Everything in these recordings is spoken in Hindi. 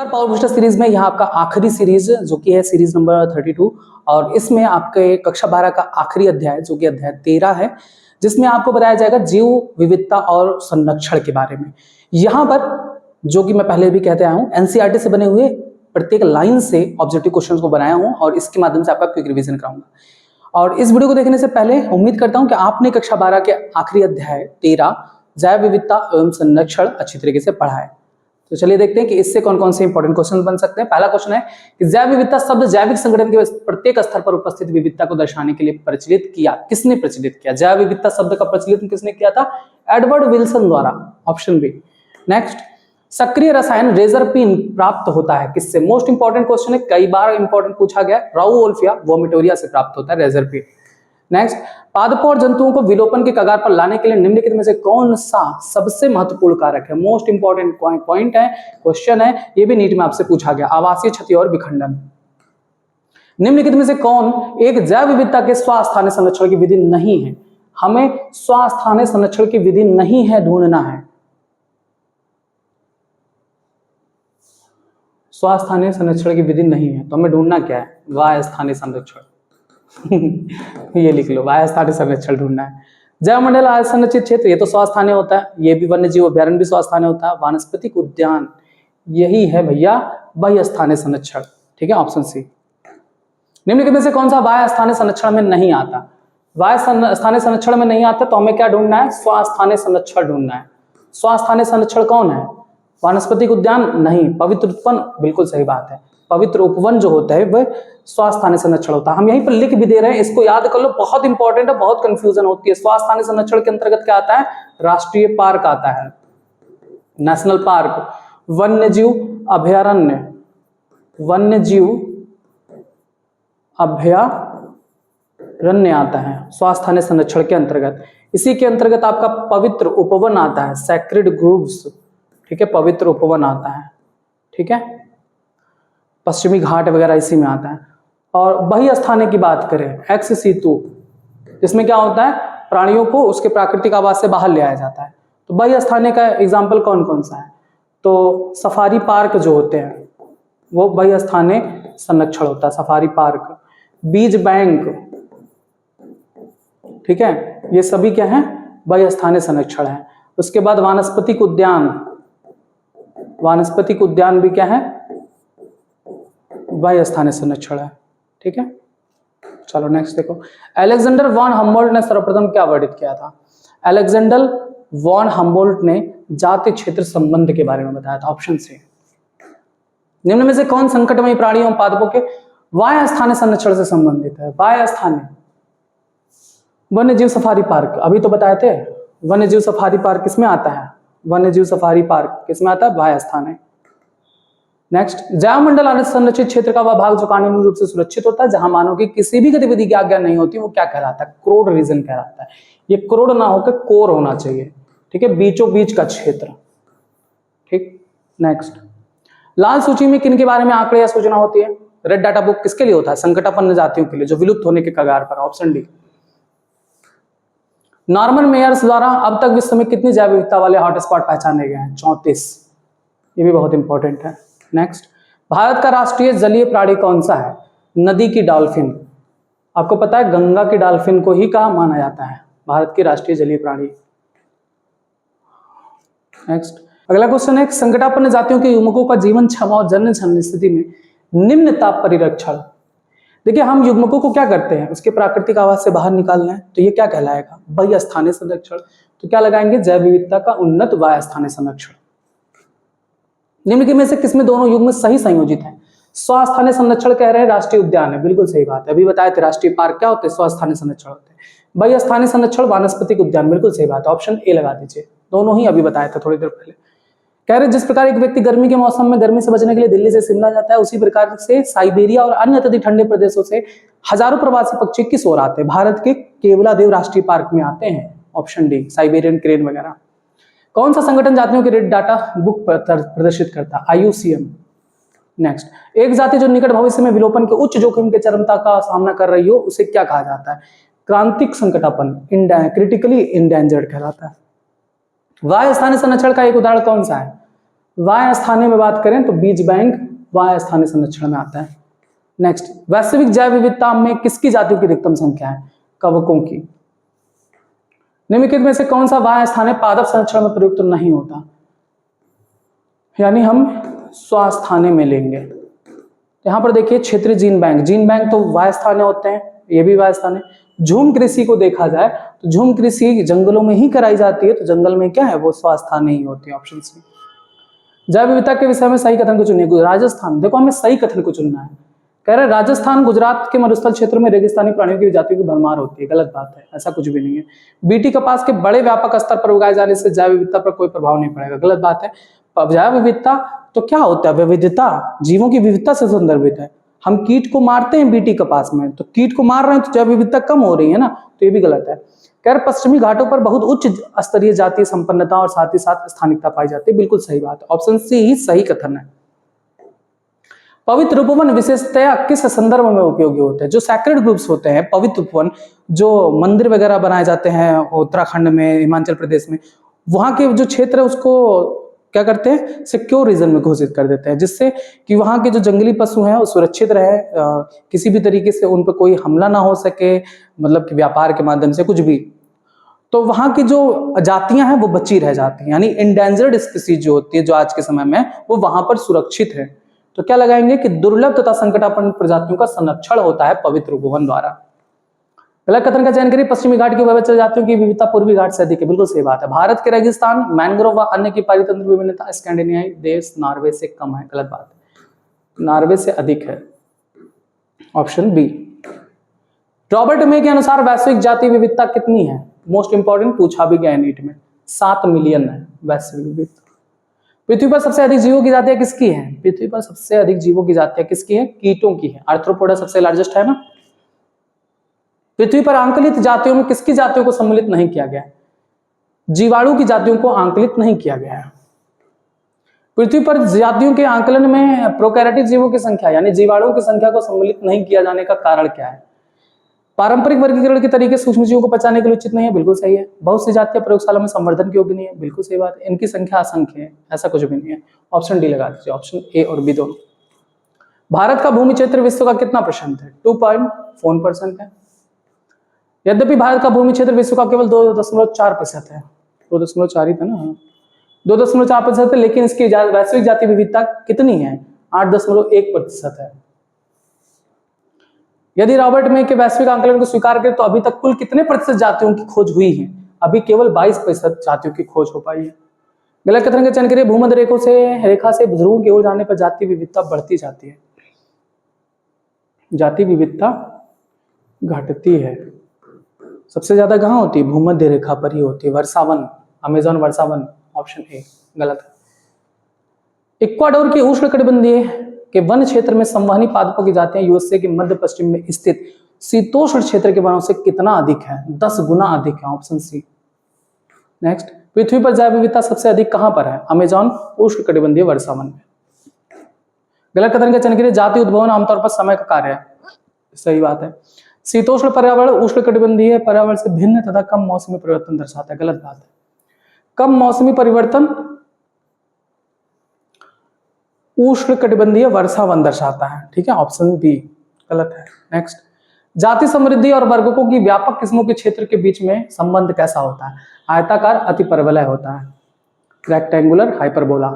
नमस्कार, पावर बूस्टर सीरीज में यह आपका आखिरी सीरीज जो कि है सीरीज नंबर 32 और इसमें आपके कक्षा 12 का आखिरी अध्याय जो कि अध्याय 13 है, जिसमें आपको बताया जाएगा जीव विविधता और संरक्षण के बारे में। यहाँ पर जो कि मैं पहले भी कहते आया हूँ, एनसीईआरटी से बने हुए प्रत्येक लाइन से ऑब्जेक्टिव क्वेश्चन को बनाया हूँ और इसके माध्यम से आपका क्विक रिवीजन कराऊंगा। और इस वीडियो को देखने से पहले उम्मीद करता हूँ कि आपने कक्षा 12 के आखिरी अध्याय 13 जैव विविधता एवं संरक्षण अच्छी तरीके से पढ़ा है। तो चलिए देखते हैं कि इससे कौन कौन से इंपॉर्टेंट क्वेश्चन बन सकते हैं। पहला क्वेश्चन है कि जैव विविधता शब्द जैविक संगठन के प्रत्येक स्तर पर उपस्थित विविधता को दर्शाने के लिए प्रचलित किया। किसने प्रचलित किया? जैव विविधता शब्द का प्रचलित किसने किया था? एडवर्ड विल्सन द्वारा, ऑप्शन बी। नेक्स्ट, सक्रिय रसायन रेजरपिन प्राप्त होता है किससे? मोस्ट इंपॉर्टेंट क्वेश्चन है, कई बार इंपॉर्टेंट पूछा गया। राउवोल्फिया वोमिटोरिया से प्राप्त होता है रेजरपिन। नेक्स्ट, पादपों और जंतुओं को विलोपन के कगार पर लाने के लिए निम्नलिखित में से कौन सा सबसे महत्वपूर्ण कारक है? मोस्ट इंपॉर्टेंट पॉइंट है, क्वेश्चन है, ये भी नीट में आपसे पूछा गया। आवासीय क्षति और विखंडन। निम्नलिखित में से कौन एक जैव विविधता के स्वास्थानीय संरक्षण की विधि नहीं है? हमें स्वास्थानीय संरक्षण की विधि नहीं है ढूंढना है। स्वास्थानीय संरक्षण की विधि नहीं है तो हमें ढूंढना क्या है? वायस्थानीय संरक्षण। ये लिख लो, वायस्थानीय संरक्षण ढूंढना है। जैव मंडल आय संरक्षित क्षेत्र, ये तो स्वास्थानीय होता है, ये भी वन्य जीव अभ्यारण्य भी स्वास्थानीय होता है। वानस्पतिक उद्यान, यही है भैया वायस्थानीय संरक्षण। ठीक है, ऑप्शन सी। निम्नलिखित में से कौन सा वायस्थानीय संरक्षण में नहीं आता? वायस्थानीय संरक्षण में नहीं आता तो हमें क्या ढूंढना है? स्वास्थानीय संरक्षण ढूंढना है। स्वास्थानीय संरक्षण कौन है? वानस्पतिक उद्यान नहीं। पवित्र उपवन, बिल्कुल सही बात है। पवित्र उपवन जो होता है वह स्वास्थानीय संरक्षण होता है। हम यहीं पर लिख भी दे रहे हैं, इसको याद कर लो, बहुत इंपॉर्टेंट है, बहुत कंफ्यूजन होती है। स्वास्थानीय संरक्षण के अंतर्गत क्या आता है? राष्ट्रीय पार्क आता है, नेशनल पार्क, वन्यजीव अभयारण्य, वन्यजीव अभयारण्य आता है स्वास्थानीय संरक्षण के अंतर्गत। इसी के अंतर्गत आपका पवित्र उपवन आता है, सैक्रेड ग्रूव्स। ठीक है, पवित्र उपवन आता है। ठीक है, पश्चिमी घाट वगैरह इसी में आता है। और बही स्थाने की बात करें, एक्स सीतु, इसमें क्या होता है? प्राणियों को उसके प्राकृतिक आवास से बाहर ले आया जाता है। तो बही स्थाने का एग्जाम्पल कौन कौन सा है? तो सफारी पार्क जो होते हैं वो बही स्थाने संरक्षण होता है, सफारी पार्क। बीज बैंक, ठीक है, ये सभी क्या है? बही स्थानीय संरक्षण है। उसके बाद वानस्पतिक उद्यान, वानस्पतिक उद्यान भी क्या है? वायु स्थानीय संरक्षण है। ठीक है, चलो नेक्स्ट देखो। अलेक्जेंडर वॉन हम्बोल्ट ने सर्वप्रथम क्या वर्णित किया था? अलेक्जेंडर वॉन हम्बोल्ट ने जाति क्षेत्र संबंध के बारे में बताया था, ऑप्शन सी। निम्न में से कौन संकटमयी प्राणियों पादपों के वायु स्थानीय संरक्षण से संबंधित है? वायु स्थानीय, वन्यजीव सफारी पार्क, अभी तो बताए थे। वन्यजीव सफारी पार्क किसमें आता है? वन्यजीव सफारी पार्क किसमें आता है? वायु स्थानीय। नेक्स्ट, जैव मंडल संरक्षित क्षेत्र का वह भाग जो कानूनी रूप से सुरक्षित होता है, जहां मानव की किसी भी गतिविधि की आज्ञा नहीं होती, वो क्या कहलाता है? क्रोड रीजन कहलाता है। ये क्रोड ना होकर कोर होना चाहिए। ठीक है, बीचों बीच का क्षेत्र। ठीक, नेक्स्ट, लाल सूची में किन के बारे में आंकड़े या सूचना होती है? रेड डाटा बुक किसके लिए होता है? संकटापन्न जातियों के लिए जो विलुप्त होने के कगार पर, ऑप्शन डी। नॉर्मन मेयर्स द्वारा अब तक विश्व में कितनी जैव विविधता वाले हॉटस्पॉट पहचाने गए हैं? 34। ये भी बहुत इंपॉर्टेंट है। नेक्स्ट, भारत का राष्ट्रीय जलीय प्राणी कौन सा है? नदी की डॉल्फिन। आपको पता है गंगा की डॉल्फिन को ही कहा माना जाता है भारत की राष्ट्रीय जलीय प्राणी। नेक्स्ट, अगला क्वेश्चन है, संकटापन्न जातियों के युग्मकों का जीवन क्षमा और जन्म स्थिति में निम्न ताप परिरक्षण। देखिए, हम युग्मकों को क्या करते हैं? उसके प्राकृतिक आवास से बाहर निकालना है, तो ये क्या कहलाएगा? बही स्थानीय संरक्षण। तो क्या लगाएंगे? जैव विविधता का उन्नत वायु स्थानीय संरक्षण। निम्न में से किसमें दोनों युग्म सही संयोजित हैं? स्वास्थानीय संरक्षण कह रहे हैं, राष्ट्रीय उद्यान है, बिल्कुल सही बात है। अभी बताए थे राष्ट्रीय पार्क क्या होते हैं? स्वास्थानीय संरक्षण होते हैं। बही स्थानीय संरक्षण वानस्पतिक उद्यान, बिल्कुल सही बात है, ऑप्शन ए लगा दीजिए। दोनों ही अभी बताए थे थोड़ी देर पहले। कह रहे जिस प्रकार एक व्यक्ति गर्मी के मौसम में गर्मी से बचने के लिए दिल्ली से शिमला जाता है, उसी प्रकार से साइबेरिया और अन्य अत्यधिक ठंडे प्रदेशों से हजारों प्रवासी पक्षी किस ओर आते हैं? भारत के केवलादेव राष्ट्रीय पार्क में आते हैं, ऑप्शन डी, साइबेरियन क्रेन वगैरह। कौन सा संगठन जातियों के रेड डाटा बुक प्रदर्शित करता है? IUCN। नेक्स्ट, एक जाति जो निकट भविष्य में विलोपन के उच्च जोखिम के चरमता का सामना कर रही हो, उसे क्या कहा जाता है? क्रांतिक संकटापन्न, क्रिटिकली इंडेंजर्ड कहलाता है। वायु स्थानीय संरक्षण का एक उदाहरण कौन सा है? वाह्य स्थानीय में बात करें तो बीज बैंक वाह्य स्थानीय संरक्षण में आता है। नेक्स्ट, वैश्विक जैव विविधता में किसकी जातियों की अधिकतम संख्या है? कवकों की। निम्नलिखित में से कौन सा वाह्य स्थानीय पादप संरक्षण में प्रयुक्त नहीं होता? यानी हम स्वास्थानीय में लेंगे। यहां पर देखिए क्षेत्रीय जीन बैंक तो वाह्य स्थानीय होते हैं, ये भी वाह्य स्थानीय। झूम कृषि को देखा जाए तो झूम कृषि जंगलों में ही कराई जाती है, तो जंगल में क्या है, वो स्वास्थानीय ही होती है। Option C. जैव विविधता के विषय में सही कथन को चुनिए। राजस्थान, देखो हमें सही कथन को चुनना है। कह रहे राजस्थान गुजरात के मरुस्थल क्षेत्रों में रेगिस्तानी प्राणियों की जातियों की भरमार होती है। गलत बात है, ऐसा कुछ भी नहीं है। बीटी कपास के बड़े व्यापक स्तर पर उगाए जाने से जैव विविधता पर कोई प्रभाव नहीं पड़ेगा। गलत बात है। जैव विविधता तो क्या होता है? विविधता जीवों की विविधता से संदर्भित है। हम कीट को मारते हैं बीटी कपास में, तो कीट को मार रहे हैं तो जैव विविधता कम हो रही है ना, तो ये भी गलत है। खैर पश्चिमी घाटों पर बहुत उच्च स्तरीय जातीय संपन्नता और साथ ही साथ स्थानिकता पाई जाती है। बिल्कुल सही बात है, ऑप्शन सी ही सही कथन है। पवित्र उपवन विशेषतया किस संदर्भ में उपयोगी होते हैं? जो सैक्रेड ग्रुप्स होते हैं, पवित्र उपवन, जो मंदिर वगैरह बनाए जाते हैं उत्तराखंड में, हिमाचल प्रदेश में, वहां के जो क्षेत्र है उसको क्या करते हैं, सिक्योर रीजन में घोषित कर देते हैं, जिससे कि वहां के जो जंगली पशु हैं वो सुरक्षित रहे, किसी भी तरीके से उन पर कोई हमला ना हो सके, मतलब कि व्यापार के माध्यम से कुछ भी, तो वहां की जो जातियां हैं वो बची रह जाती हैं। यानी इंडेंजर्ड स्पीसीज जो होती है जो आज के समय में, वो वहां पर सुरक्षित है। तो क्या लगाएंगे कि दुर्लभ तथा संकटापन्न प्रजातियों का संरक्षण होता है पवित्र उपवन द्वारा। गलत कथन का चयन करिए। पश्चिमी घाट की उभयचर जातियों की विविधता पूर्वी घाट से अधिक है। बिल्कुल सही बात है। भारत के रेगिस्तान, मैंग्रोव व अन्य की पारितंत्र विभिन्नता स्कैंडिनेवियाई देश नॉर्वे से कम है। गलत बात है, नॉर्वे से अधिक है। Option B. रॉबर्ट मे के अनुसार वैश्विक जाति विविधता कितनी है? मोस्ट इंपॉर्टेंट, पूछा भी गया नीट में। 7 मिलियन है वैश्विक विविधता। पृथ्वी पर सबसे अधिक जीवों की जातियां किसकी हैं? पृथ्वी पर सबसे अधिक जीवों की जातियां किसकी हैं? कीटों की है। आर्थ्रोपोडा सबसे लार्जेस्ट है ना। पृथ्वी पर आंकलित जातियों में किसकी जातियों को सम्मिलित नहीं किया गया? जीवाणु की जातियों को आंकलित नहीं किया गया है। पृथ्वी पर जातियों के आंकलन में प्रोकैरियोटिक जीवों की संख्या यानी जीवाणुओं की संख्या को सम्मिलित नहीं किया जाने का कारण क्या है? पारंपरिक वर्गीकरण के तरीके सूक्ष्म जीवों को पहचानने के लिए उचित नहीं है। बिल्कुल सही है। बहुत सी जातियां प्रयोगशाला में संवर्धन की योग्य नहीं है। बिल्कुल सही बात है। इनकी संख्या असंख्य है, ऐसा कुछ भी नहीं है। ऑप्शन डी लगा दीजिए, ऑप्शन ए और बी दोनों। भारत का भूमि क्षेत्र विश्व का कितना % है? 2.4% है। यद्यपि भारत का भूमि क्षेत्र विश्व का केवल 2.4% है। 2.4 ही था ना, 2.4% है, लेकिन इसकी वैश्विक जाति विविधता कितनी है? 8.1% है। यदि रॉबर्ट मे के वैश्विक आंकलन को स्वीकार करें तो अभी तक कुल कितने % जातियों की खोज हुई है? अभी केवल 22% जातियों की खोज हो पाई है। गलत कथन का चयन करिए। भूमध्य रेखा से ध्रुवों की ओर जाने पर जाति विविधता बढ़ती जाती है, जाति विविधता घटती है। सबसे ज्यादा कहां होती है? भूमध्य रेखा पर ही होती है। वर्षावन, अमेजन वर्षावन। ऑप्शन ए गलत है। इक्वाडोर के उष्णकटिबंधीय के वन क्षेत्र में संवहनी पादपों की जातियां यूएसए के मध्य पश्चिम में स्थित शीतोष्ण क्षेत्र के वनों से कितना अधिक है? 10 गुना अधिक है। ऑप्शन सी। नेक्स्ट, पृथ्वी पर जैव विविधता सबसे अधिक कहां पर है? अमेजन उष्णकटिबंधीय वर्षावन में। गलत कथन का चयन करिए। जाति उद्भवन आमतौर पर समय का कार्य है। सही बात है। शीतोष्ण पर्यावरण उष्णकटिबंधीय पर्यावरण से भिन्न तथा कम मौसमी परिवर्तन दर्शाता है। गलत बात है। कम मौसमी परिवर्तन उष्णकटिबंधीय वर्षावन दर्शाता है। ठीक है, ऑप्शन बी गलत है। नेक्स्ट, जाति समृद्धि और वर्गकों की व्यापक किस्मों के क्षेत्र के बीच में संबंध कैसा होता है? आयताकार, अतिपरवलय होता है। Rectangular, hyperbola.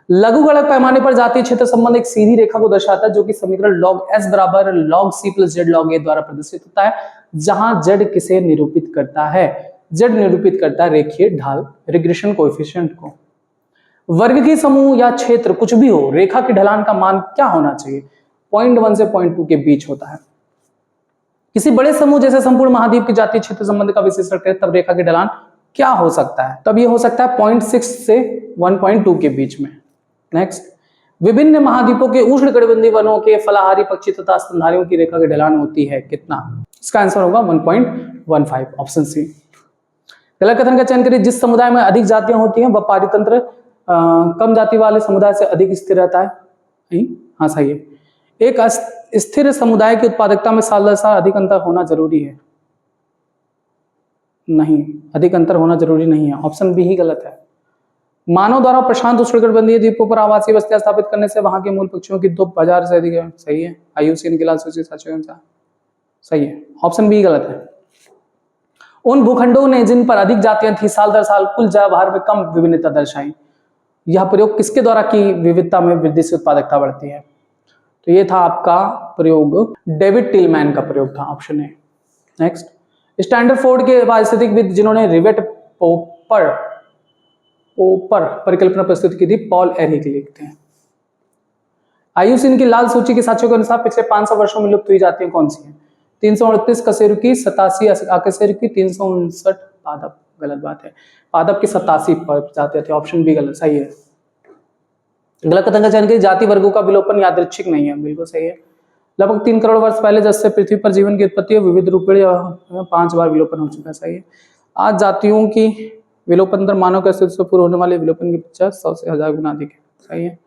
लघुगणक पैमाने पर जातीय क्षेत्र संबंध एक सीधी रेखा को दर्शाता है जो कि समीकरण log s बराबर log c + z log a द्वारा प्रदर्शित होता है, जहां z किसे निरूपित करता है? z निरूपित करता है रेखीय ढाल, रिग्रेशन कोएफिशिएंट को। वर्ग की समूह या क्षेत्र कुछ भी हो, रेखा की ढलान का मान क्या होना चाहिए? 0.1 से 0.2 के बीच होता है। किसी बड़े समूह जैसे संपूर्ण महाद्वीप की जातीय क्षेत्र संबंध का विश्लेषण करें तब रेखा की ढलान क्या हो सकता है? तब ये हो सकता है 0.6 से 1.2 के बीच में। नेक्स्ट, विभिन्न महाद्वीपों के उष्णकटिबंधीय वनों के फलाहारी पक्षी तथा स्तनधारियों की रेखा की ढलान होती है कितना? इसका आंसर होगा 1.15। Option C. गलत कथन का चयन करिए। जिस समुदाय में अधिक जातियां होती हैं वह पारितंत्र कम जाति वाले समुदाय से अधिक स्थिर रहता है। नहीं, हाँ सही है। एक स्थिर समुदाय की उत्पादकता में साल दर साल अधिक अंतर होना जरूरी है? नहीं, अधिक अंतर होना जरूरी नहीं है। ऑप्शन बी ही गलत है। मानव द्वारा प्रशांत उष्णकटिबंधीय द्वीपों पर आवासीय बस्तियां स्थापित करने से वहां के मूल पक्षियों की 2000 से अधिक है। सही है। IUCN की लाल सूची सही है। ऑप्शन बी गलत है। उन भूखंडों ने जिन पर अधिक जातियां थी साल दर साल कुल जैव आहार में कम विभिन्नता दर्शाई। यह प्रयोग किसके द्वारा की विविधता में वृद्धि से उत्पादकता बढ़ती है? तो ये था आपका प्रयोग डेविड टिलमैन का प्रयोग था, ऑप्शन ए। नेक्स्ट, स्टैंडरफोर्ड के पारिस्थितिकविद जिन्होंने रिवेट पोपर परिकल्पना प्रस्तुत की थी, पॉल एरिक लिखते हैं। IUCN की लाल सूची के साक्ष्यों के अनुसार पिछले 500 वर्षों में लुप्त हुई जातियां कौन सी हैं? 338 कशेरुकी, 87 आकशेरुकी, 359 पादप। गलत बात है। पादप की 87 प्रजातियां थी। ऑप्शन बी गलत, सही है। गलत कथन का चयन करिए, जाति वर्गों का विलोपन यादृच्छिक नहीं है। बिल्कुल सही है। लगभग 3 करोड़ वर्ष पहले जब से पृथ्वी पर जीवन की उत्पत्ति हुई, विविध रूप में 5 बार विलोपन हो चुका है। सही है। आज जातियों की विलोपन दर मानव के अस्तित्व से पूर्व होने वाले विलोपन की 50 से 1000 गुना अधिक है। सही है।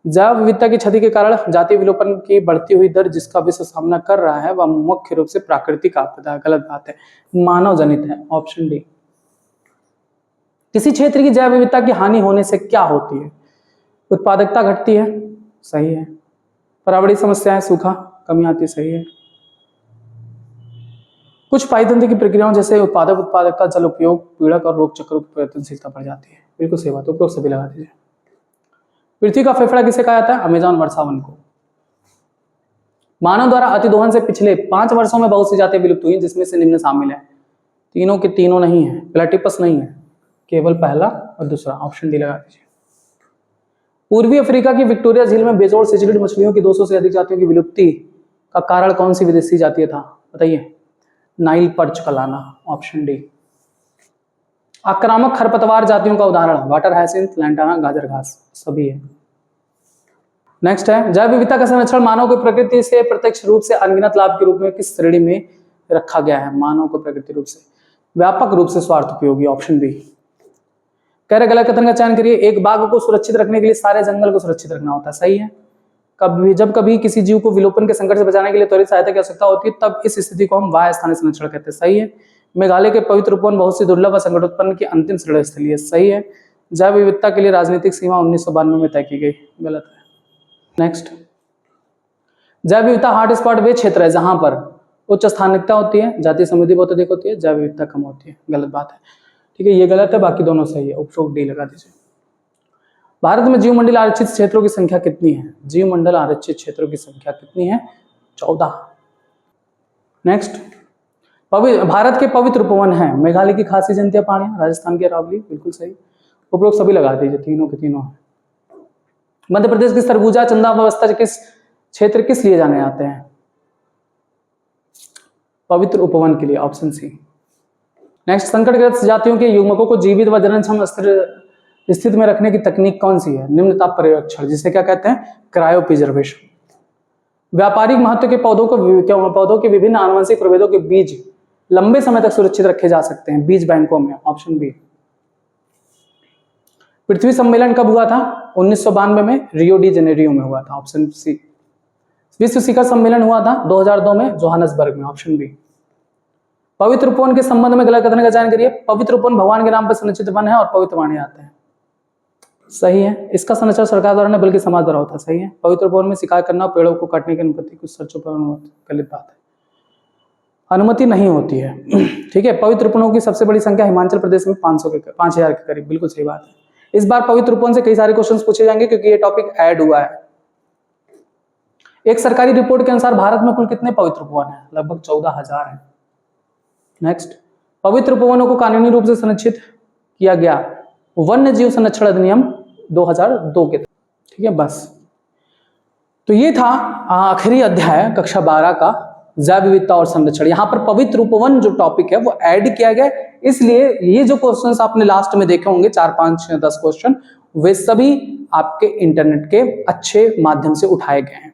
जैव विविधता की क्षति के कारण जातीय विलोपन की बढ़ती हुई दर जिसका विश्व सामना कर रहा है वह मुख्य रूप से प्राकृतिक आपदा है। गलत बात है, मानव जनित है। Option D. किसी क्षेत्र की जैव विविधता की हानि होने से क्या होती है? उत्पादकता घटती है। सही है। पर्यावरणीय समस्याएं, सूखा, कमी आती है। सही है। कुछ पारितंत्र की प्रक्रियाओं जैसे उत्पादकता, जल उपयोग, पीड़क और रोग चक्रों की परिवर्तनशीलता बढ़ जाती है। बिल्कुल सही बात, उपरोक्त सभी लगा दीजिए। पृथ्वी का फेफड़ा किसे कहा जाता है? अमेज़न वर्षावन को। मानव द्वारा अतिदोहन से पिछले 5 वर्षों में बहुत सी जातियां विलुप्त हुई, जिसमें से निम्न शामिल है। तीनों के तीनों नहीं है, प्लेटिपस नहीं है, केवल पहला और दूसरा। ऑप्शन डी लगा दीजिए। पूर्वी अफ्रीका की विक्टोरिया झील में बेजोड़ सिचलिड मछलियों की 200 से अधिक जातियों की विलुप्ति का कारण कौन सी विदेशी जातीय था? बताइए। Nile perch Kalana. Option D. आक्रामक खरपतवार जातियों का उदाहरण? वाटर हायसिंथ, लैंटाना, गाजर घास, सभी है। नेक्स्ट है, जैव विविधता का संरक्षण मानव को प्रकृति से प्रत्यक्ष रूप से अनगिनत लाभ के रूप में किस श्रेणी में रखा गया है? मानव को प्रकृति रूप से, व्यापक रूप से स्वार्थ उपयोगी। Option B. कह रहे गलत कथन का चयन करिए। एक बाघ को सुरक्षित रखने के लिए सारे जंगल को सुरक्षित रखना होता है। सही है। जब कभी किसी जीव को विलोपन के संकट से बचाने के लिए त्वरित सहायता की आवश्यकता होती है, तब इस स्थिति को हम वाह्य स्थानीय संरक्षण कहते हैं। सही है। मेघालय के पवित्र उपवन बहुत सी दुर्लभ व संकटोत्पन्न की अंतिम श्रेणस्थली है। सही है। जैव विविधता के लिए राजनीतिक सीमा 1992 में तय की गई। गलत है। नेक्स्ट, जैव विविधता हॉटस्पॉट वे क्षेत्र है जहां पर उच्च स्थानिकता होती है, जातीय समृद्धि बहुत अधिक होती है, जैव विविधता कम होती है। गलत बात है। ठीक है, ये गलत है, बाकी दोनों सही है। उपरोक्त डी लगा दीजिए। भारत में जीवमंडल आरक्षित क्षेत्रों की संख्या कितनी है? जीवमंडल आरक्षित क्षेत्रों की संख्या कितनी है? 14। नेक्स्ट, भारत के पवित्र उपवन है। मेघालय की खासी जंतिया पहाड़ियां, राजस्थान की अरावली। बिल्कुल सही। उपरोक्त सभी लगा दीजिए, तीनों के तीनों है। मध्य प्रदेश की सरगुजा चंदा अवस्था किस क्षेत्र किस लिए जाने जाते हैं? पवित्र उपवन के लिए। Option C. नेक्स्ट, संकटग्रस्त जातियों के युग्मकों को जीवित व जननक्षम स्थिति में रखने की तकनीक कौन सी है? निम्न ताप पर्यवेक्षण, जिसे क्या कहते हैं? Cryo preservation. व्यापारिक महत्व के पौधों के विभिन्न आनुवंशिक प्रभेदों के बीज लंबे समय तक सुरक्षित रखे जा सकते हैं बीज बैंकों में। Option B. पृथ्वी सम्मेलन कब हुआ था? 1992 में रियो डी जेनेरियो में हुआ था। Option C. विश्व शिखर सम्मेलन हुआ था 2002 में जोहानसबर्ग में। Option B. पवित्र उपवन के संबंध में गलत कथन का चयन करिए। पवित्र उपवन भगवान के नाम पर संरक्षित वन है और पवित्र माने जाते हैं। सही है। इसका संरक्षण सरकार द्वारा नहीं बल्कि समाज द्वारा होता है। सही है। पवित्र उपवन में शिकार करना, पेड़ों को काटने की अनुमति कुछ सर्चों पर गलत बात है, अनुमति नहीं होती है। ठीक है। पवित्र उपवनों की सबसे बड़ी संख्या हिमाचल प्रदेश में 5000 के करीब। बिल्कुल सही बात है। इस बार पवित्र उपवन से कई सारे क्वेश्चंस पूछे जाएंगे क्योंकि ये टॉपिक ऐड हुआ है। एक सरकारी रिपोर्ट के अनुसार भारत में कुल कितने पवित्र उपवन हैं? लगभग 14,000 है। नेक्स्ट, पवित्र उपवनों को कानूनी रूप से संरक्षित किया गया वन्य जीव संरक्षण अधिनियम 2002 के। ठीक है, बस। तो ये था आखिरी अध्याय कक्षा 12 का जैव विविधता और संरक्षण। यहाँ पर पवित्र उपवन जो टॉपिक है वो ऐड किया गया, इसलिए ये जो क्वेश्चंस आपने लास्ट में देखे होंगे 4, 5, 6, 10 क्वेश्चन, वे सभी आपके इंटरनेट के अच्छे माध्यम से उठाए गए हैं।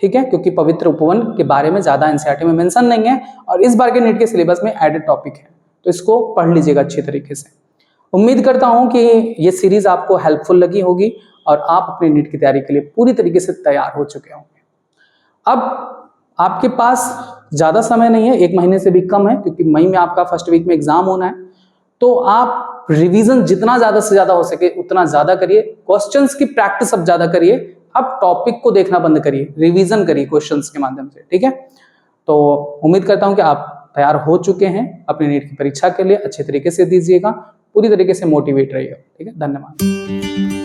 ठीक है, क्योंकि पवित्र उपवन के बारे में ज्यादा एनसीईआरटी में मेंशन नहीं है और इस बार के नीट के सिलेबस में एडेड टॉपिक है, तो इसको पढ़ लीजिएगा अच्छी तरीके से। उम्मीद करता हूं कि ये सीरीज आपको हेल्पफुल लगी होगी और आप अपने नीट की तैयारी के लिए पूरी तरीके से तैयार हो चुके होंगे। अब आपके पास ज्यादा समय नहीं है, 1 महीने से भी कम है, क्योंकि मई में आपका फर्स्ट वीक में एग्जाम होना है। तो आप रिवीजन जितना ज्यादा से ज्यादा हो सके उतना ज्यादा करिए, क्वेश्चंस की प्रैक्टिस अब ज्यादा करिए, अब टॉपिक को देखना बंद करिए, रिवीजन करिए क्वेश्चंस के माध्यम से, ठीक है। तो उम्मीद करता हूं कि आप तैयार हो चुके हैं अपनी नीट की परीक्षा के लिए, अच्छे तरीके से दीजिएगा, पूरी तरीके से मोटिवेट रहिएगा, ठीक है। धन्यवाद।